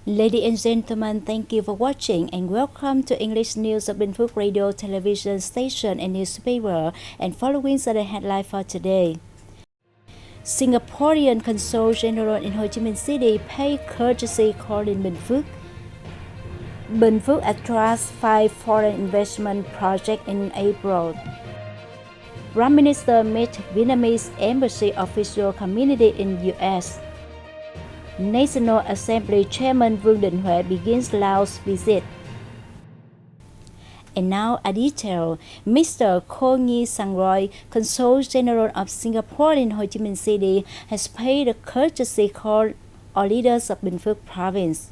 Ladies and gentlemen, thank you for watching and welcome to English News of Binh Phuoc Radio Television Station and Newspaper, and following are the headlines for today. Singaporean Consul General in Ho Chi Minh City pay courtesy call in Binh Phuoc. Binh Phuoc attracts 5 foreign investment projects in April. Prime Minister met Vietnamese Embassy official community in U.S. National Assembly Chairman Vương Đình Huệ begins Laos visit. And now a detail. Mr. Koh Nhi Sangroy, Consul General of Singapore in Ho Chi Minh City, has paid a courtesy call on leaders of Binh Phuoc province.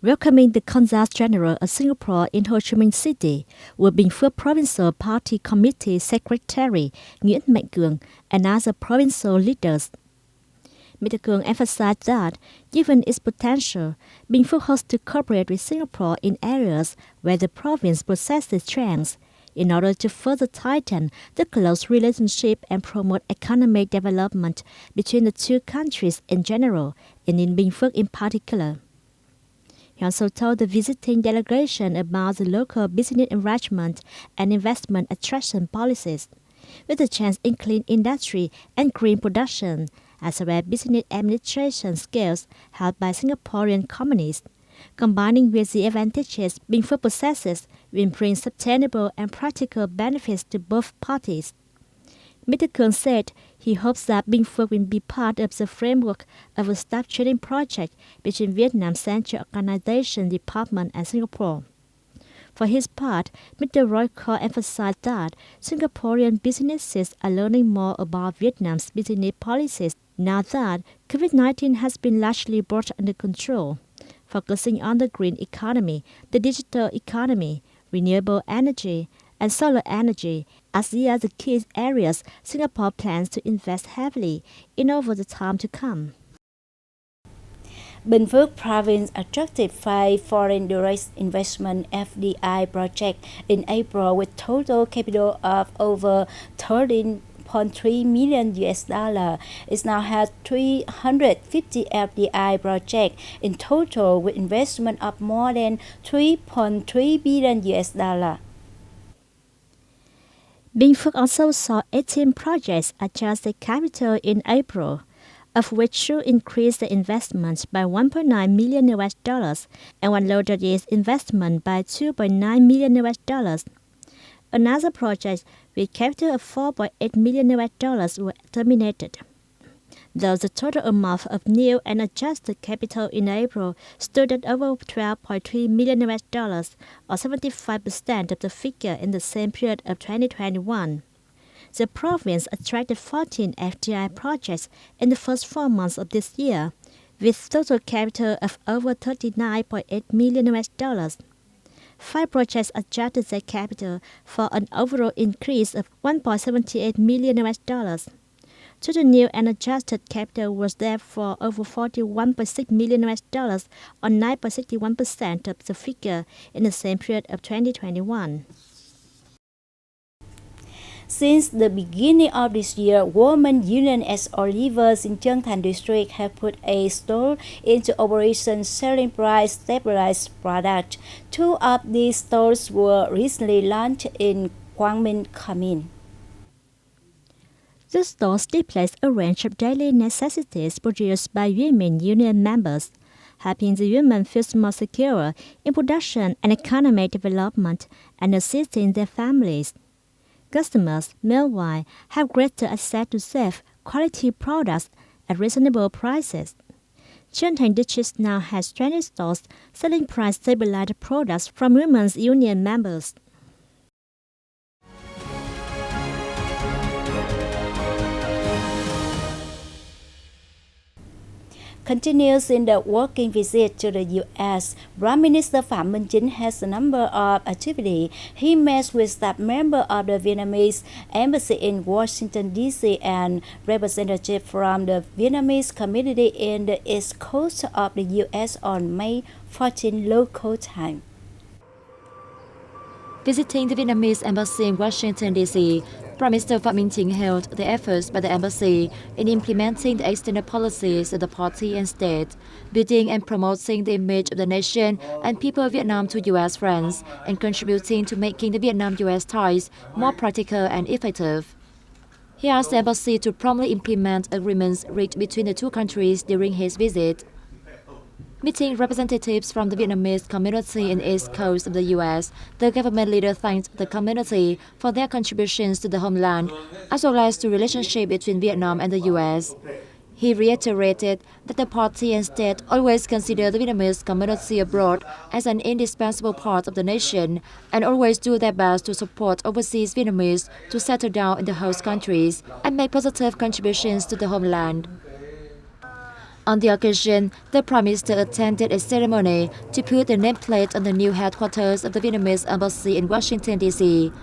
Welcoming the Consul General of Singapore in Ho Chi Minh City were Binh Phuoc Provincial Party Committee Secretary Nguyễn Mạnh Cường and other provincial leaders. Mr. Cường emphasized that, given its potential, Binh Phuoc hopes to cooperate with Singapore in areas where the province possesses strengths, in order to further tighten the close relationship and promote economic development between the two countries in general and in Binh Phuoc in particular. He also told the visiting delegation about the local business enrichment and investment attraction policies, with a chance in clean industry and green production, as well as business administration skills held by Singaporean companies, combining with the advantages Binh Phuoc possesses will bring sustainable and practical benefits to both parties. Mr. Cường said he hopes that Binh Phuoc will be part of the framework of a staff training project between Vietnam's Central Organization Department and Singapore. For his part, Mr. Roy Kho emphasized that Singaporean businesses are learning more about Vietnam's business policies now that COVID-19 has been largely brought under control, focusing on the green economy, the digital economy, renewable energy, and solar energy as these are the key areas Singapore plans to invest heavily in over the time to come. Binh Phuoc Province attracted 5 foreign direct investment FDI projects in April with total capital of over $13.3 million. It now has 350 FDI projects in total with investment of more than $3.3 billion. Binh Phuoc also saw 18 projects adjust their capital in April, of which should increase the investment by $1.9 million and one loaded its investment by $2.9 million. Another project with capital of $4.8 million were terminated. Thus, the total amount of new and adjusted capital in April stood at over $12.3 million, or 75% of the figure in the same period of 2021. The province attracted 14 FDI projects in the first 4 months of this year, with total capital of over $39.8 million. 5 projects adjusted their capital for an overall increase of $1.78 million. Total new and adjusted capital was therefore over $41.6 million, or 9.61% of the figure in the same period of 2021. Since the beginning of this year, women union at Olivers in Chân Thành district have put a store into operation selling price stabilized products. 2 of these stores were recently launched in Quang Minh, Kham Minh. The stores displays a range of daily necessities produced by women union members, helping the women feel more secure in production and economic development and assisting their families. Customers, meanwhile, have greater access to safe, quality products at reasonable prices. Chân Thành district now has 20 stores selling price-stabilized products from women's union members. Continues in the working visit to the U.S., Prime Minister Phạm Minh Chính has a number of activities. He met with staff members of the Vietnamese Embassy in Washington, D.C. and representatives from the Vietnamese community in the East Coast of the U.S. on May 14 local time. Visiting the Vietnamese Embassy in Washington, D.C., Prime Minister Phạm Minh Chính hailed the efforts by the embassy in implementing the external policies of the party and state, building and promoting the image of the nation and people of Vietnam to U.S. friends, and contributing to making the Vietnam-U.S. ties more practical and effective. He asked the embassy to promptly implement agreements reached between the two countries during his visit. Meeting representatives from the Vietnamese community in the East Coast of the U.S., the government leader thanked the community for their contributions to the homeland, as well as to the relationship between Vietnam and the U.S. He reiterated that the party and state always consider the Vietnamese community abroad as an indispensable part of the nation and always do their best to support overseas Vietnamese to settle down in the host countries and make positive contributions to the homeland. On the occasion, the Prime Minister attended a ceremony to put the nameplate on the new headquarters of the Vietnamese embassy in Washington, D.C.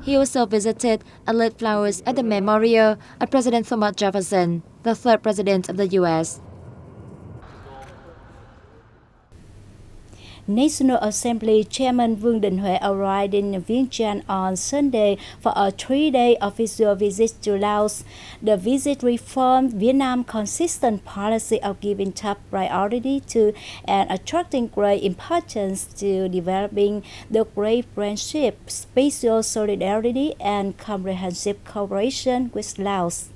He also visited and laid flowers at the memorial of President Thomas Jefferson, the third president of the U.S. National Assembly Chairman Vương Đình Huệ arrived in Vientiane on Sunday for a 3-day official visit to Laos. The visit reaffirmed Vietnam's consistent policy of giving top priority to and attracting great importance to developing the great friendship, spatial solidarity, and comprehensive cooperation with Laos.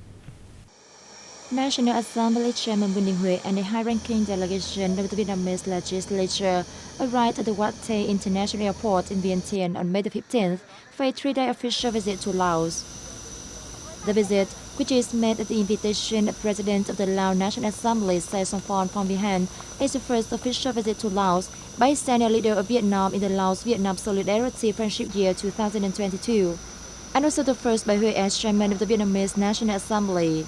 National Assembly Chairman Binh Phuoc and a high-ranking delegation of the Vietnamese legislature arrived at the Wat Thay International Airport in Vientiane on May the 15th for a 3-day official visit to Laos. The visit, which is made at the invitation of President of the Lao National Assembly, Say Songphon Phongvinh, is the first official visit to Laos by a senior leader of Vietnam in the Laos-Vietnam Solidarity Friendship Year 2022, and also the first by Huoc as Chairman of the Vietnamese National Assembly.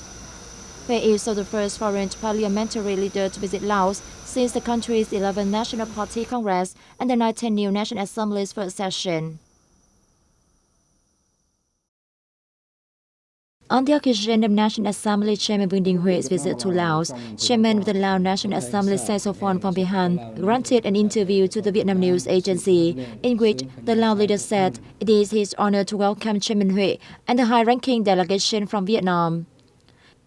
Huoc is also the first foreign parliamentary leader to visit Laos since the country's 11th National Party Congress and the 19 new National Assembly's first session. On the occasion of National Assembly Chairman Vương Đình Huoc's visit to Laos, Chairman of the Lao National Assembly Say Songphon Phongvinh granted an interview to the Vietnam News Agency, in which the Lao leader said it is his honor to welcome Chairman Huoc and the high-ranking delegation from Vietnam.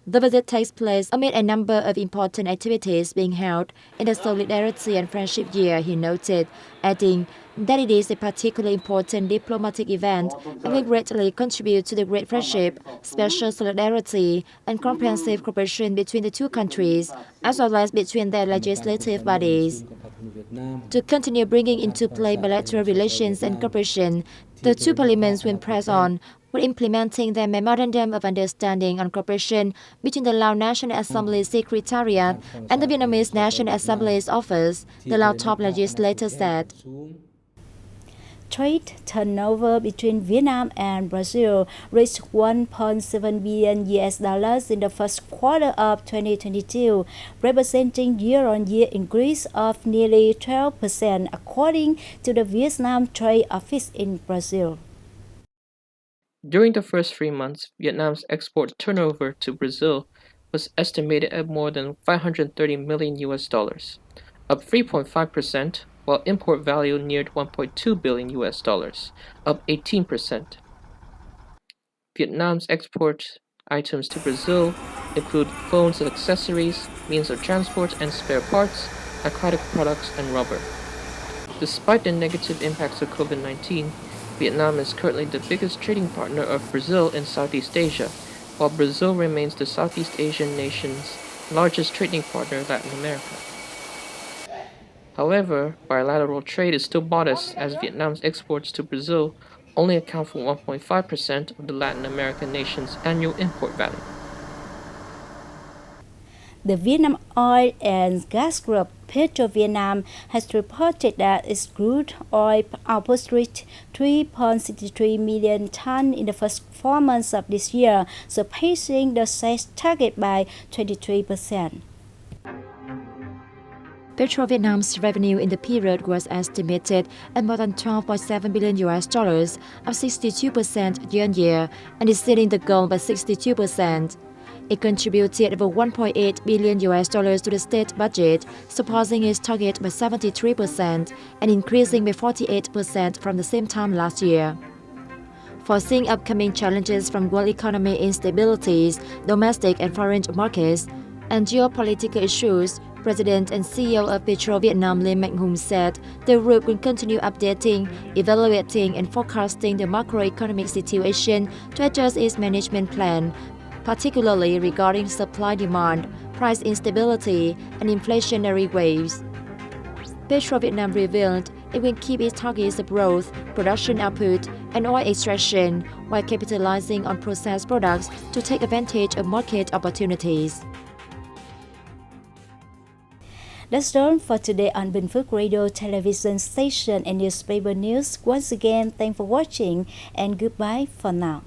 The visit takes place amid a number of important activities being held in the Solidarity and Friendship Year, he noted, adding that it is a particularly important diplomatic event and will greatly contribute to the great friendship, special solidarity, and comprehensive cooperation between the two countries, as well as between their legislative bodies. To continue bringing into play bilateral relations and cooperation, the two parliaments will press on with implementing their Memorandum of Understanding on Cooperation between the Lao National Assembly Secretariat and the Vietnamese National Assembly's office, the Lao top legislator said. Trade turnover between Vietnam and Brazil reached $1.7 billion in the first quarter of 2022, representing year-on-year increase of nearly 12%, according to the Vietnam Trade Office in Brazil. During the first 3 months, Vietnam's export turnover to Brazil was estimated at more than $530 million, up 3.5%, while import value neared $1.2 billion, up 18%. Vietnam's export items to Brazil include phones and accessories, means of transport and spare parts, aquatic products, and rubber. Despite the negative impacts of COVID-19, Vietnam is currently the biggest trading partner of Brazil in Southeast Asia, while Brazil remains the Southeast Asian nation's largest trading partner in Latin America. However, bilateral trade is still modest, as Vietnam's exports to Brazil only account for 1.5% of the Latin American nation's annual import value. The Vietnam Oil and Gas Group PetroVietnam has reported that its crude oil output reached 3.63 million tons in the first 4 months of this year, surpassing the sales target by 23%. PetroVietnam's revenue in the period was estimated at more than $12.7 billion, up 62% year-on-year, and exceeding the goal by 62%. It contributed over $1.8 billion to the state budget, surpassing its target by 73% and increasing by 48% from the same time last year. Foreseeing upcoming challenges from world economy instabilities, domestic and foreign markets, and geopolitical issues, President and CEO of Petro Vietnam Lê Mạnh Hùng said the group will continue updating, evaluating, and forecasting the macroeconomic situation to adjust its management plan, particularly regarding supply-demand, price instability, and inflationary waves. Petro Vietnam revealed it will keep its targets of growth, production output, and oil extraction while capitalizing on processed products to take advantage of market opportunities. That's all for today on Binh Phuoc Radio, television station and newspaper news. Once again, thanks for watching and goodbye for now.